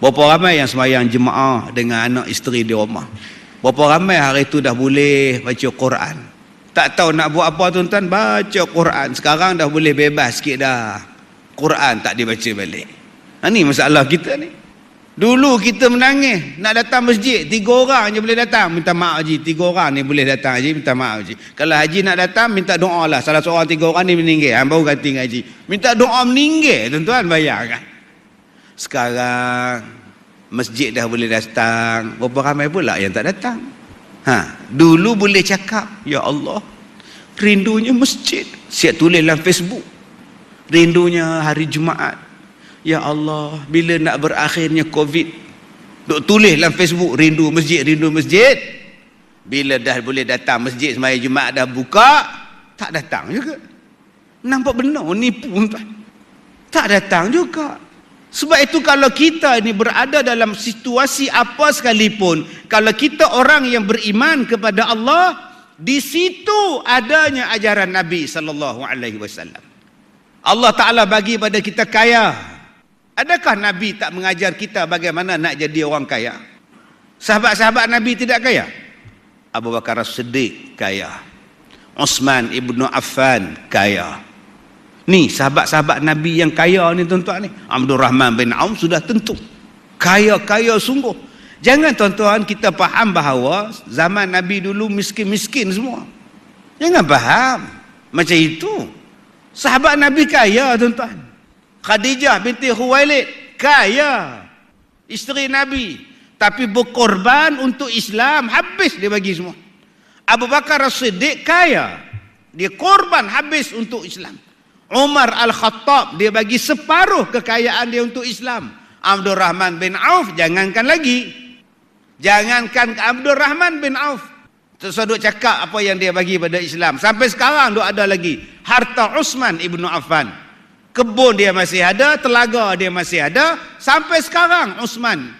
Berapa ramai yang sembahyang jemaah dengan anak isteri di rumah? Berapa ramai hari itu dah boleh baca Quran? Tak tahu nak buat apa tuan-tuan, baca Quran. Sekarang dah boleh bebas sikit dah, Quran tak dibaca balik. Ini masalah kita ni. Dulu kita menangis nak datang masjid, 3 orang je boleh datang. Minta maaf haji, 3 orang ni boleh datang haji, minta maaf haji. Kalau haji nak datang, minta doa lah. Salah seorang 3 orang ni meninggal, baru ganti haji. Minta doa meninggal, tuan-tuan, bayangkan. Sekarang masjid dah boleh datang, berapa ramai pula yang tak datang. Dulu boleh cakap, ya Allah, rindunya masjid. Siap tulis dalam Facebook, rindunya hari Jumaat. Ya Allah, bila nak berakhirnya COVID? Duk tulis dalam Facebook, rindu masjid, rindu masjid. Bila dah boleh datang masjid sembahyang Jumaat dah buka, tak datang juga. Nampak benar nipu tuan. Tak datang juga. Sebab itu kalau kita ini berada dalam situasi apa sekalipun, kalau kita orang yang beriman kepada Allah, di situ adanya ajaran Nabi SAW. Allah Ta'ala bagi pada kita kaya. Adakah Nabi tak mengajar kita bagaimana nak jadi orang kaya? Sahabat-sahabat Nabi tidak kaya? Abu Bakar As-Siddiq kaya, Uthman Ibn Affan kaya. Ni sahabat-sahabat Nabi yang kaya ni tuan-tuan ni. Abdul Rahman bin Auf sudah tentu kaya-kaya sungguh. Jangan tuan-tuan kita faham bahawa zaman Nabi dulu miskin-miskin semua. Jangan faham macam itu. Sahabat Nabi kaya tuan-tuan. Khadijah binti Khuwailid kaya, isteri Nabi, tapi berkorban untuk Islam, habis dia bagi semua. Abu Bakar As-Siddiq kaya, dia korban habis untuk Islam. Umar Al-Khattab, dia bagi separuh kekayaan dia untuk Islam. Abdul Rahman bin Auf, jangankan lagi. Jangankan Abdul Rahman bin Auf, tersedut cakap apa yang dia bagi pada Islam. Sampai sekarang dia ada lagi harta Uthman Ibn Affan. Kebun dia masih ada, telaga dia masih ada. Sampai sekarang Uthman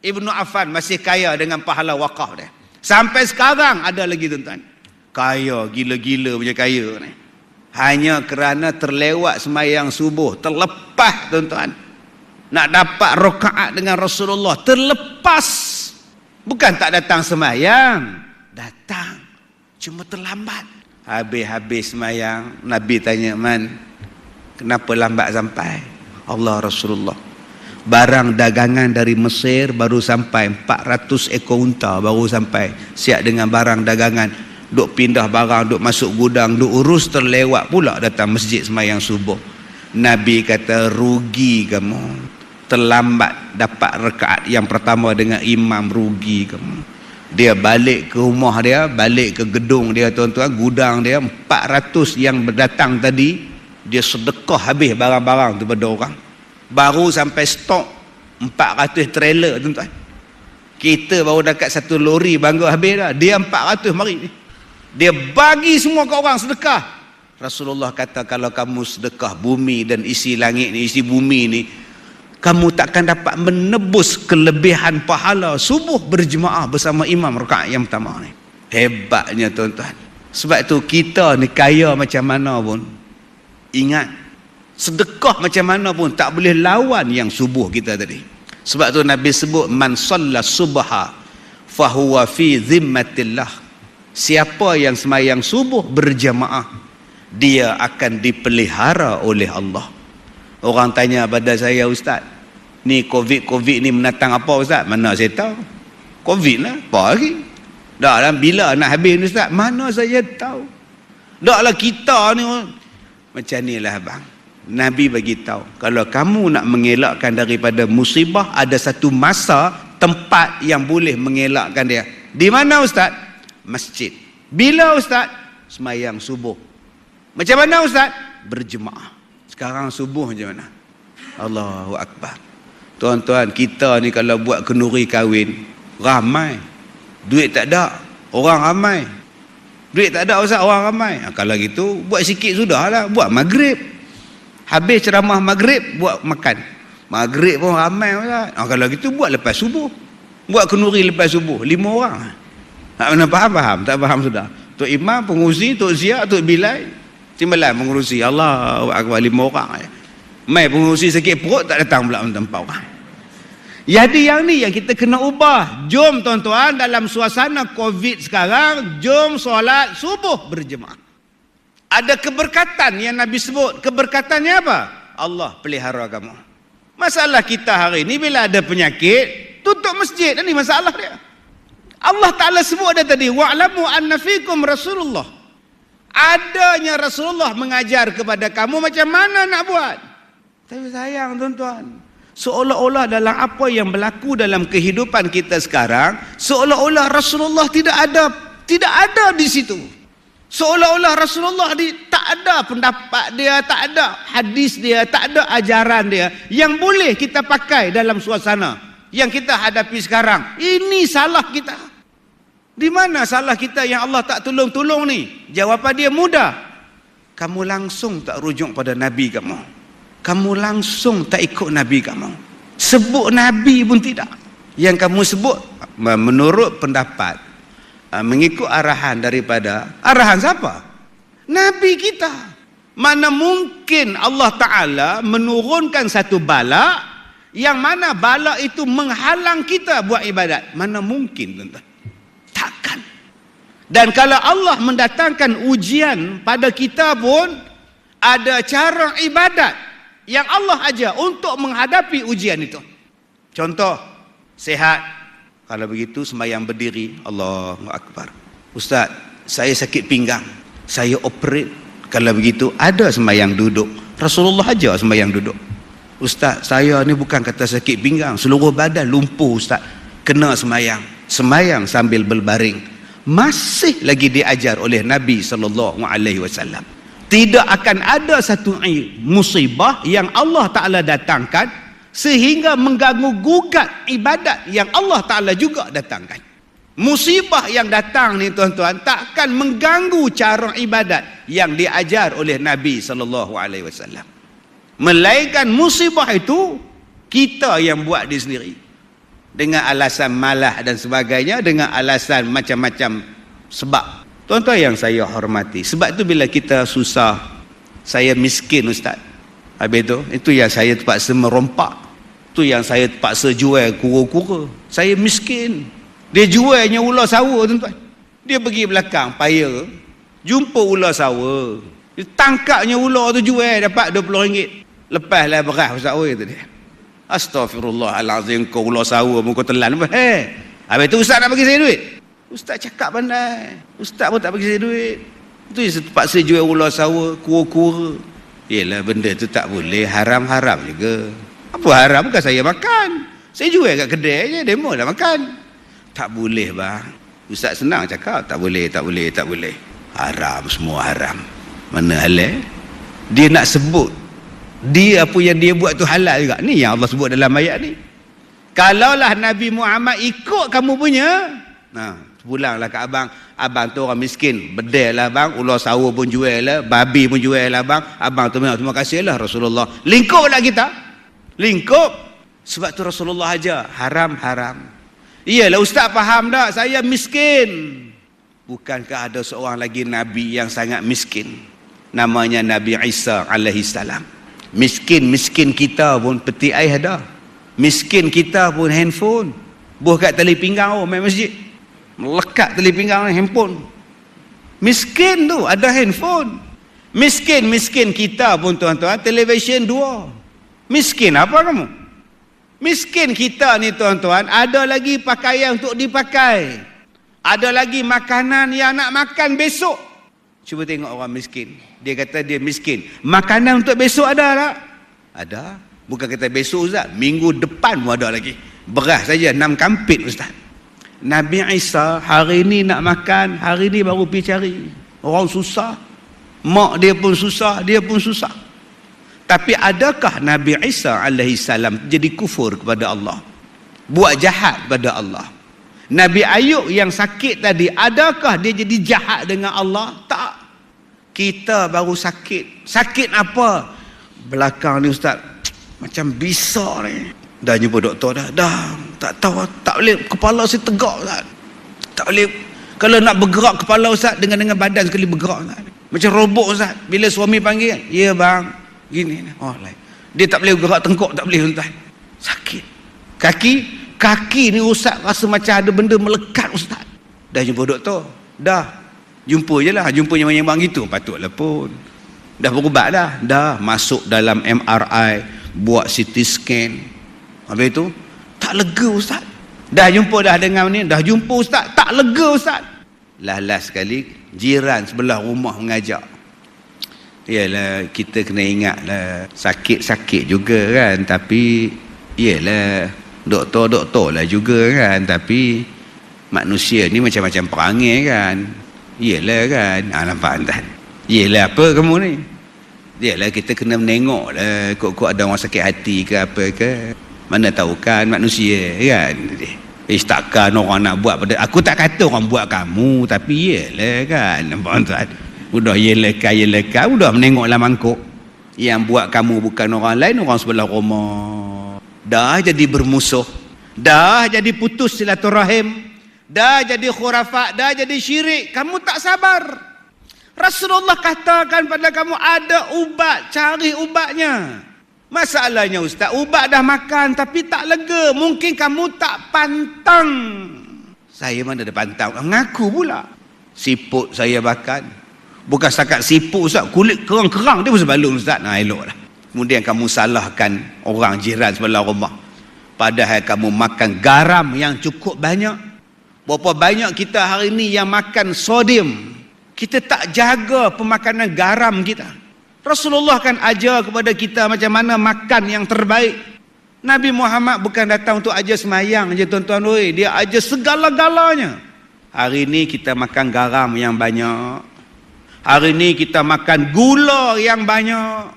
Ibn Affan masih kaya dengan pahala wakaf dia. Sampai sekarang ada lagi tuan-tuan. Kaya, gila-gila punya kaya ni. Hanya kerana terlewat sembahyang subuh, terlepas tuan-tuan. Nak dapat rakaat dengan Rasulullah, terlepas. Bukan tak datang sembahyang, datang, cuma terlambat. Habis-habis sembahyang, Nabi tanya, Man, kenapa lambat sampai? Allah, Rasulullah, barang dagangan dari Mesir baru sampai, 400 ekor unta baru sampai, siap dengan barang dagangan, duk pindah barang, duk masuk gudang, duk urus, terlewat pula datang masjid sembahyang subuh. Nabi kata, rugi kamu, terlambat dapat rakaat yang pertama dengan imam, rugi kamu. Dia balik ke rumah dia, balik ke gedung dia tuan-tuan, gudang dia, 400 yang datang tadi, dia sedekah habis barang-barang tu pada orang. Baru sampai stok 400 trailer tuan-tuan. Kita baru dekat 1 lori bangga habis dah. Dia 400 mari ni. Dia bagi semua ke orang sedekah. Rasulullah kata, kalau kamu sedekah bumi dan isi langit ni, isi bumi ni, kamu takkan dapat menebus kelebihan pahala subuh berjemaah bersama imam rakaat yang pertama ni. Hebatnya tuan-tuan. Sebab tu kita ni kaya macam mana pun, ingat, sedekah macam mana pun tak boleh lawan yang subuh kita tadi. Sebab tu Nabi sebut, man shalla subha fahuwa fi zimmatillah. Siapa yang sembahyang subuh berjamaah, dia akan dipelihara oleh Allah. Orang tanya pada saya, Ustaz, ni COVID ni menatang apa Ustaz? Mana saya tahu. COVID lah, apa lagi? Dah lah, bila nak habis ni Ustaz? Mana saya tahu. Dah lah, kita ni macam ni lah bang. Nabi bagi tahu, kalau kamu nak mengelakkan daripada musibah, ada satu masa, tempat yang boleh mengelakkan dia. Di mana Ustaz? masjid. Bila Ustaz? Semayang subuh. Macam mana Ustaz? Berjemaah. Sekarang subuh macam mana? Allahu Akbar. Tuan-tuan, kita ni kalau buat kenduri kahwin, ramai. Duit tak ada, orang ramai. Duit tak ada Ustaz, orang ramai. Kalau gitu, buat sikit sudahlah. Buat maghrib. Habis ceramah maghrib, buat makan. Maghrib pun ramai Ustaz. Kalau gitu, buat lepas subuh. Buat kenduri lepas subuh. 5 orang. Tak mana faham? Tak faham sudah. Tok Imam, pengurusi, Tok Zia, Tok Bilal. Timbalan pengurusi. Allahu Akbar, 5 orang. Mai pengurusi sakit perut, tak datang pula tempat orang. Jadi yang ni yang kita kena ubah. Jom tuan-tuan, dalam suasana COVID sekarang, jom solat subuh berjemaah. Ada keberkatan yang Nabi sebut. Keberkatannya apa? Allah pelihara kamu. Masalah kita hari ni bila ada penyakit, tutup masjid. Ini masalah dia. Allah Ta'ala sebut dia tadi, wa'lamu anna fikum Rasulullah. Adanya Rasulullah mengajar kepada kamu macam mana nak buat. Tapi sayang tuan-tuan, seolah-olah dalam apa yang berlaku dalam kehidupan kita sekarang, seolah-olah Rasulullah tidak ada di situ. Seolah-olah Rasulullah tak ada pendapat dia, tak ada hadis dia, tak ada ajaran dia yang boleh kita pakai dalam suasana yang kita hadapi sekarang. Ini salah kita. Di mana salah kita yang Allah tak tolong-tolong ni? Jawapan dia mudah. Kamu langsung tak rujuk pada Nabi kamu. Kamu langsung tak ikut Nabi kamu. Sebut Nabi pun tidak. Yang kamu sebut menurut pendapat, mengikut arahan daripada, arahan siapa? Nabi kita. Mana mungkin Allah Ta'ala menurunkan satu bala yang mana bala itu menghalang kita buat ibadat? Mana mungkin tuan-tuan? Takkan. Dan kalau Allah mendatangkan ujian pada kita pun, ada cara ibadat yang Allah ajar untuk menghadapi ujian itu. Contoh, sehat. Kalau begitu sembahyang berdiri. Allahu Akbar. Ustaz, saya sakit pinggang, saya operate. Kalau begitu ada sembahyang duduk. Rasulullah ajar sembahyang duduk. Ustaz, saya ni bukan kata sakit pinggang, seluruh badan lumpuh Ustaz, kena sembahyang. Sembahyang sambil berbaring. Masih lagi diajar oleh Nabi SAW. Tidak akan ada satu musibah yang Allah Ta'ala datangkan sehingga mengganggu gugat ibadat yang Allah Ta'ala juga datangkan. Musibah yang datang ni tuan-tuan takkan mengganggu cara ibadat yang diajar oleh Nabi SAW. Melainkan musibah itu kita yang buat diri sendiri. Dengan alasan malah dan sebagainya, dengan alasan macam-macam sebab. Tuan-tuan yang saya hormati, sebab itu bila kita susah, saya miskin Ustaz, habis itu yang saya terpaksa merompak, itu yang saya terpaksa jual kura-kura. Saya miskin. Dia jualnya ular sawa tuan-tuan. Dia pergi belakang paya, jumpa ular sawa, dia tangkapnya ular tu, jual dapat RM20. Lepaslah beras Ustaz tu dia. Astaghfirullahalazim, kau ular sawa pun kau telan. Habis tu Ustaz nak bagi saya duit. Ustaz cakap pandai, Ustaz pun tak bagi saya duit. Itu yang terpaksa jual ular sawa, kura-kura. Yelah, benda tu tak boleh, haram-haram juga. Apa haram? Bukan saya makan, saya jual kat kedai je, demo dah makan. Tak boleh bang. Ustaz senang cakap, tak boleh. Haram, semua haram. Mana halal? Dia nak sebut dia apa yang dia buat tu halal juga. Ni yang Allah sebut dalam ayat ni. Kalaulah Nabi Muhammad ikut kamu punya, pulanglah ke abang. Abang tu orang miskin, bedel lah bang, ular sawa pun jual lah, babi pun jual lah bang. Abang tu terima kasih lah Rasulullah. Lingkup lah kita, lingkup. Sebab tu Rasulullah aja haram-haram. Iyalah Ustaz faham tak, saya miskin. Bukankah ada seorang lagi Nabi yang sangat miskin, namanya Nabi Isa alaihi salam. Miskin kita pun peti air ada. Miskin kita pun handphone. Buh kat tali pinggang main masjid. Melekat tali pinggang handphone. Miskin tu ada handphone. Miskin kita pun tuan-tuan televisyen 2. Miskin apa kamu? Miskin kita ni tuan-tuan ada lagi pakaian untuk dipakai. Ada lagi makanan yang nak makan besok. Cuba tengok orang miskin. Dia kata dia miskin. Makanan untuk besok ada tak? Ada. Bukan kata besok Ustaz, minggu depan pun ada lagi. Beras saja 6 kampit Ustaz. Nabi Isa hari ni nak makan, hari ni baru pergi cari. Orang susah. Mak dia pun susah, dia pun susah. Tapi adakah Nabi Isa alaihissalam jadi kufur kepada Allah? Buat jahat kepada Allah? Nabi Ayub yang sakit tadi, adakah dia jadi jahat dengan Allah? Tak. Kita baru sakit. Sakit apa? Belakang ni ustaz, macam bisa ni. Dah jumpa doktor dah. Tak tahu, tak boleh, kepala saya tegak ustaz. Tak boleh. Kalau nak bergerak kepala ustaz dengan badan sekali bergerak ustaz. Macam robot ustaz. Bila suami panggil, ya bang, gini. Oh lain. Dia tak boleh gerak tengkuk, tak boleh ustaz. Sakit. Kaki ni ustaz rasa macam ada benda melekat ustaz. Dah jumpa doktor? Dah. Jumpa je lah. Jumpa yang bang gitu. Patutlah pun. Dah berubat dah. Dah. Masuk dalam MRI. Buat CT scan. Habis itu, tak lega ustaz. Dah jumpa dah dengan ni. Dah jumpa ustaz. Tak lega ustaz. Last sekali, jiran sebelah rumah mengajak. Yalah, kita kena ingat lah. Sakit-sakit juga kan. Tapi, yalah, doktor lah juga kan. Tapi, manusia ni macam-macam perangai kan. Yalah kan. Nampak tak? Yalah, apa kamu ni? Yalah, kita kena menengok lah. Kok ada orang sakit hati ke apa ke. Mana tahu kan manusia kan. Takkan orang nak buat pada aku, tak kata orang buat kamu, tapi yelah kan, nampak tak? Udah yelah kan, udah menengoklah mangkuk. Yang buat kamu bukan orang lain, orang sebelah rumah. Dah jadi bermusuh, dah jadi putus silaturahim, dah jadi khurafat, dah jadi syirik. Kamu tak sabar. Rasulullah katakan pada kamu, ada ubat, cari ubatnya. Masalahnya ustaz, ubat dah makan tapi tak lega. Mungkin kamu tak pantang. Saya mana ada pantang? Mengaku pula. Siput saya makan. Bukan setakat siput ustaz, kulit kerang-kerang dia pun sebalun ustaz. Eloklah. Kemudian kamu salahkan orang jiran sebelah rumah. Padahal kamu makan garam yang cukup banyak. Berapa banyak kita hari ni yang makan sodium. Kita tak jaga pemakanan garam kita. Rasulullah kan ajar kepada kita macam mana makan yang terbaik. Nabi Muhammad bukan datang untuk ajar semayang je tuan-tuan. Dia ajar segala-galanya. Hari ni kita makan garam yang banyak. Hari ni kita makan gula yang banyak.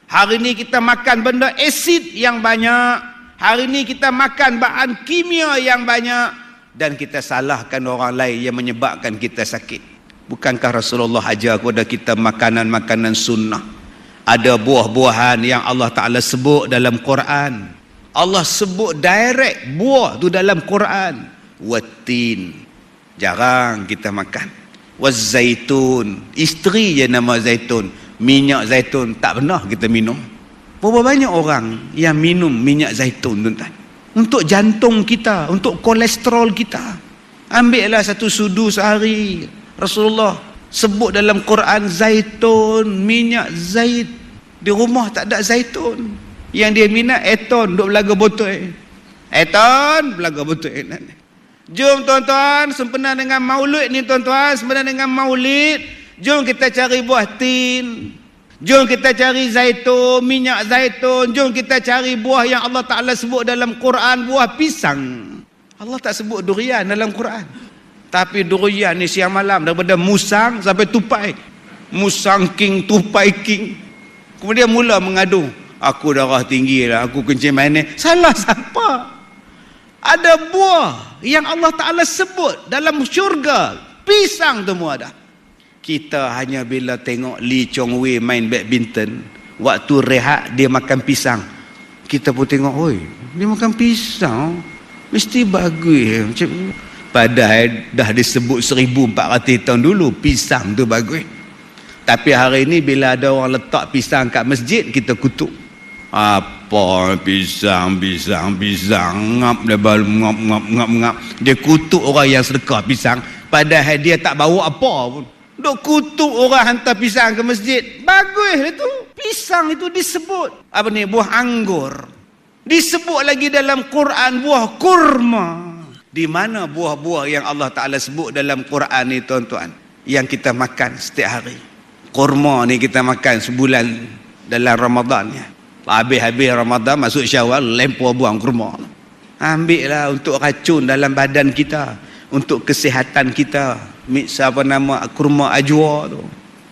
Hari ni kita makan benda asid yang banyak. Hari ni kita makan bahan kimia yang banyak. Dan kita salahkan orang lain yang menyebabkan kita sakit. Bukankah Rasulullah ajar kepada kita makanan-makanan sunnah? Ada buah-buahan yang Allah Ta'ala sebut dalam Quran. Allah sebut direct buah tu dalam Quran. Wattin, jarang kita makan. Wazzaitun, isteri je nama zaitun. Minyak zaitun tak pernah kita minum. Berapa banyak orang yang minum minyak zaitun tuan-tuan? Untuk jantung kita, untuk kolesterol kita. Ambillah satu sudu sehari. Rasulullah sebut dalam Quran zaitun, minyak zait. Di rumah tak ada zaitun. Yang dia minat eton, duk belaga botol. Eton, belaga botol. Jom tuan-tuan, sempena dengan maulid ni tuan-tuan, sempena dengan maulid, jom kita cari buah tin. Jom kita cari zaitun, minyak zaitun. Jom kita cari buah yang Allah Ta'ala sebut dalam Quran, buah pisang. Allah tak sebut durian dalam Quran. Tapi durian ni siang malam daripada musang sampai tupai. Musang king, tupai king. Kemudian mula mengadu. Aku darah tinggi lah, aku kencing manis. Salah siapa? Ada buah yang Allah Ta'ala sebut dalam syurga. Pisang semua ada. Kita hanya bila tengok Lee Chong Wei main badminton, waktu rehat dia makan pisang. Kita pun tengok, oi, dia makan pisang. Mesti bagus. Macam padahal dah disebut 1400 tahun dulu pisang tu bagus. Tapi hari ni bila ada orang letak pisang kat masjid, kita kutuk. Apa pisang ngap ngap. Dia kutuk orang yang sedekah pisang, padahal dia tak bawa apa pun. Duk kutuk orang hantar pisang ke masjid. Bagus itu. Pisang itu disebut apa ni, buah anggur. Disebut lagi dalam Quran buah kurma. Di mana buah-buah yang Allah Ta'ala sebut dalam Quran ni tuan-tuan, yang kita makan setiap hari? Kurma ni kita makan sebulan dalam Ramadan ya. Habis-habis Ramadan masuk Syawal, lempar buang kurma. Ambillah untuk racun dalam badan kita, untuk kesihatan kita. Apa nama kurma ajwa tu,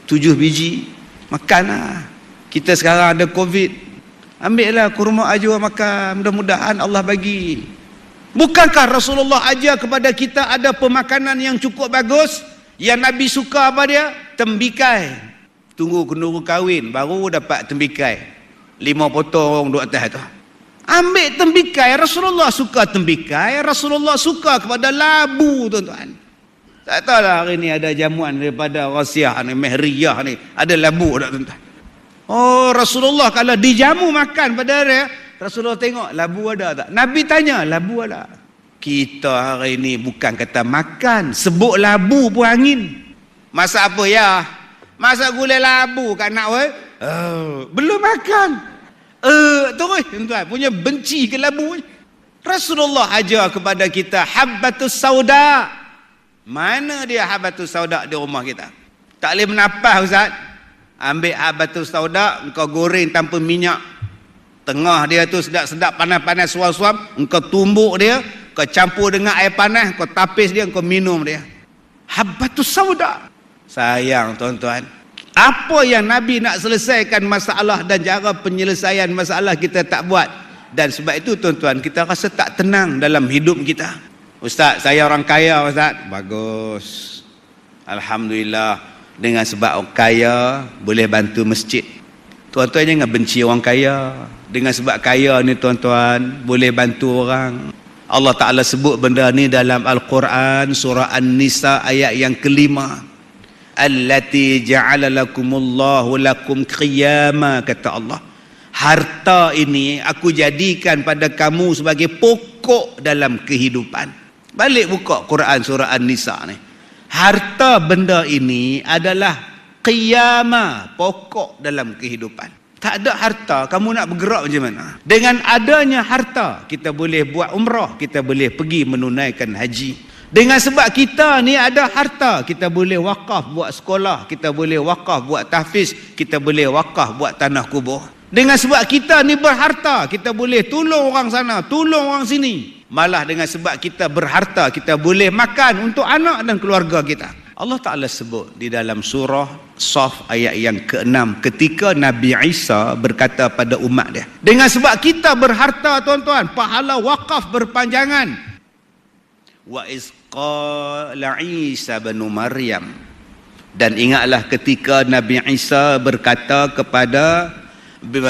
7 biji, makanlah. Kita sekarang ada COVID, ambillah kurma ajwa makan, mudah-mudahan Allah bagi. Bukankah Rasulullah ajar kepada kita ada pemakanan yang cukup bagus? Yang Nabi suka apa dia? Tembikai. Tunggu kenduri kahwin baru dapat tembikai. 5 potong duduk atas tu. Ambil tembikai. Rasulullah suka tembikai. Rasulullah suka kepada labu, tuan-tuan. Tak tahu lah hari ni ada jamuan daripada Rasiah ni, Mehriyah ni, ada labu tak, tuan-tuan? Oh, Rasulullah kalau dijamu makan pada dia, Rasulullah tengok labu ada tak? Nabi tanya, labu ada. Kita hari ni bukan kata makan, sebut labu pun angin. Masak apa ya? Masak gulai labu kat nak weh? Belum makan. Terus tuan-tuan punya benci ke labu. Rasulullah ajar kepada kita habbatus sauda. Mana dia habbatus sauda di rumah kita? Tak boleh menapah, ustaz. Ambil habbatus sauda, engkau goreng tanpa minyak. Tengah dia tu sedap-sedap, panas-panas, suam-suam, engkau tumbuk dia, kau campur dengan air panas, kau tapis dia, kau minum dia. Habbatus sauda. Sayang tuan-tuan, apa yang Nabi nak selesaikan masalah dan cara penyelesaian masalah kita tak buat. Dan sebab itu tuan-tuan, kita rasa tak tenang dalam hidup kita. Ustaz, saya orang kaya, ustaz. Bagus, alhamdulillah. Dengan sebab orang kaya boleh bantu masjid. Tuan-tuan jangan benci orang kaya. Dengan sebab kaya ni tuan-tuan boleh bantu orang. Allah Ta'ala sebut benda ni dalam Al-Quran surah An-Nisa ayat yang kelima. Allati ja'ala lakumullahu lakum qiyama, kata Allah. Harta ini aku jadikan pada kamu sebagai pokok dalam kehidupan. Balik buka Quran surah An-Nisa ni. Harta benda ini adalah qiyama, pokok dalam kehidupan. Tak ada harta, kamu nak bergerak macam mana? Dengan adanya harta, kita boleh buat umrah, kita boleh pergi menunaikan haji. Dengan sebab kita ni ada harta, kita boleh wakaf buat sekolah, kita boleh wakaf buat tahfiz, kita boleh wakaf buat tanah kubur. Dengan sebab kita ni berharta, kita boleh tolong orang sana, tolong orang sini. Malah dengan sebab kita berharta, kita boleh makan untuk anak dan keluarga kita. Allah Ta'ala sebut di dalam surah Saf ayat yang ke-6 ketika Nabi Isa berkata pada umat dia, dengan sebab kita berharta tuan-tuan, pahala wakaf berpanjangan. Wa iz qala Isa bin Maryam, dan ingatlah ketika Nabi Isa berkata kepada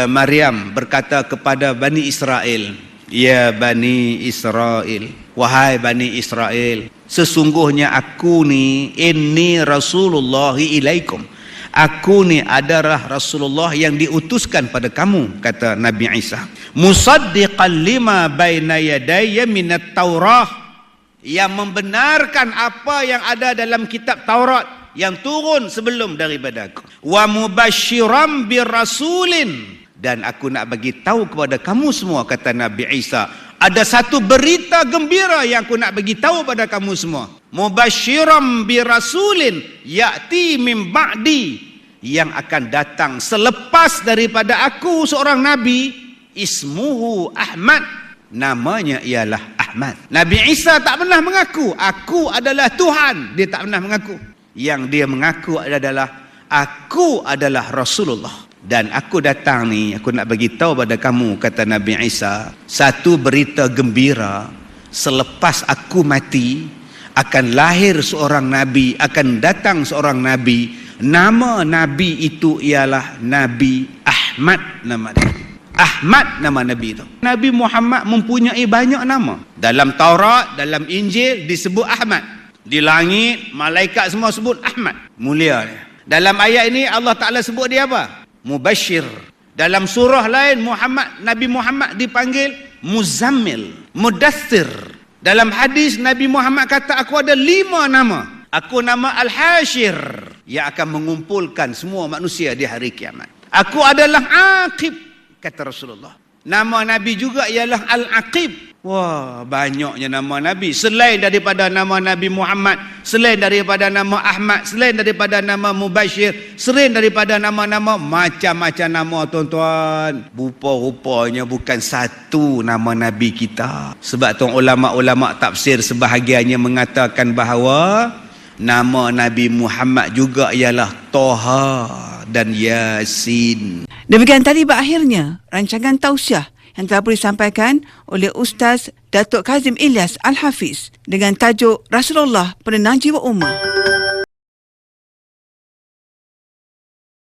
Maryam, berkata kepada Bani Israel, ya Bani Israel, wahai Bani Israel, sesungguhnya aku ni inni Rasulullah ilaikum, aku ni adalah Rasulullah yang diutuskan pada kamu, kata Nabi Isa. Musaddiqan lima baina yadayya minat Taurah, yang membenarkan apa yang ada dalam kitab Taurat yang turun sebelum daripada aku. Wa mubasyiran birasulin, dan aku nak bagi tahu kepada kamu semua, kata Nabi Isa, ada satu berita gembira yang aku nak bagi tahu pada kamu semua. Mubasyiran birasulin ya'ti min ba'di, yang akan datang selepas daripada aku seorang nabi, ismuhu Ahmad, namanya ialah Ahmad. Nabi Isa tak pernah mengaku aku adalah Tuhan, dia tak pernah mengaku. Yang dia mengaku adalah aku adalah Rasulullah. Dan aku datang ni, aku nak bagi tahu pada kamu, kata Nabi Isa, satu berita gembira, selepas aku mati akan lahir seorang nabi, akan datang seorang nabi, nama nabi itu ialah Nabi Ahmad, nama dia. Ahmad nama nabi itu. Nabi Muhammad mempunyai banyak nama. Dalam Taurat, dalam Injil disebut Ahmad. Di langit, malaikat semua sebut Ahmad. Mulia dia. Dalam ayat ini Allah Ta'ala sebut dia apa? Mubashir. Dalam surah lain Nabi Muhammad dipanggil Muzammil, Mudaththir. Dalam hadis Nabi Muhammad kata, aku ada 5 nama. Aku nama Al-Hashir, yang akan mengumpulkan semua manusia di hari kiamat. Aku adalah Aqib, kata Rasulullah. Nama Nabi juga ialah Al-Aqib. Wah, banyaknya nama Nabi. Selain daripada nama Nabi Muhammad, selain daripada nama Ahmad, selain daripada nama Mubashir, selain daripada nama-nama, macam-macam nama tuan-tuan. Rupa-rupanya bukan satu nama Nabi kita. Sebab tu ulama-ulama tafsir sebahagiannya mengatakan bahawa nama Nabi Muhammad juga ialah Toha dan Yasin. Demikian tadi berakhirnya rancangan tausiah yang telah disampaikan oleh Ustaz Datuk Kazim Ilyas Al-Hafiz dengan tajuk Rasulullah Penenang Jiwa Ummah.